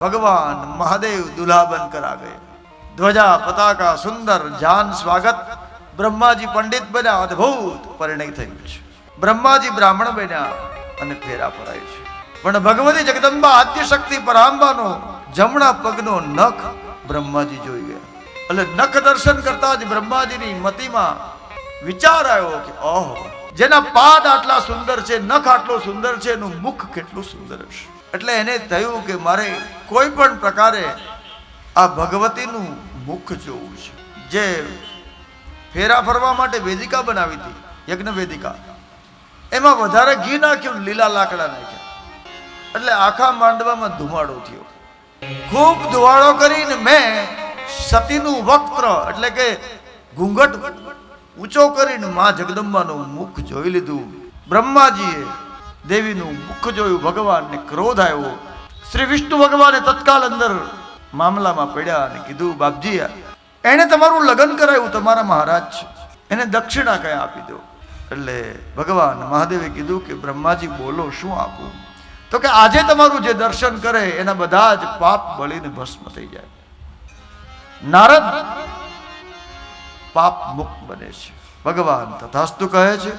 भगवान महादेव दूल्हा बनकर आ गए। ध्वजा पताका सुंदर जान स्वागत। ब्रह्माजी पंडित बन्या, अद्भुत परिणय थयुं छे। ब्रह्माजी ब्राह्मण बन्या अने फेरा फराय छे। पण भगवती जगदंबा आद्यशक्ति परांबानो जमणा पगनो नख ब्रह्माजी जोई गया। એટલે નખ દર્શન કરતા જ બ્રહ્માજીની મતિમાં વિચાર આવ્યો કે ઓહો, જેના પાદ આટલા સુંદર છે, નખ આટલો સુંદર છે, એનું મુખ કેટલું સુંદર હશે। એટલે એને થયું કે મારે કોઈ પણ પ્રકારે આ ભગવતીનું મુખ જોવું છે। જે ફેરા ફરવા માટે વેદિકા બનાવી હતી, યજ્ઞ વેદિકા, એમાં વધારે ઘી નાખ્યું, લીલા લાકડા નાખ્યા, એટલે આખા માંડવામાં ધુમાડો થયો। ખૂબ ધુવાડો કરીને મેં સતીનું વક્ત્ર એટલે કે ઘૂંઘટ ઊંચો કરીને માં જગદંબાનું મુખ જોઈ લીધું। બ્રહ્માજીએ દેવીનું મુખ જોયું, ભગવાનને ક્રોધ આવ્યો। શ્રી વિષ્ણુ ભગવાને તત્કાલ અંદર મામલામાં પડ્યા અને કીધું, બાપજી, એણે તમારું લગ્ન કરાવ્યું, તમારા મહારાજ છે, એને દક્ષિણા કઈ આપી દો। એટલે ભગવાન મહાદેવે કીધું કે બ્રહ્માજી બોલો, શું આપું? તો કે આજે તમારું જે દર્શન કરે એના બધા જ પાપ બળીને ભસ્મ થઈ જાય। નારદ પાપ મુક્ત બને છે। ભગવાન તથાસ્તુ કહે છે।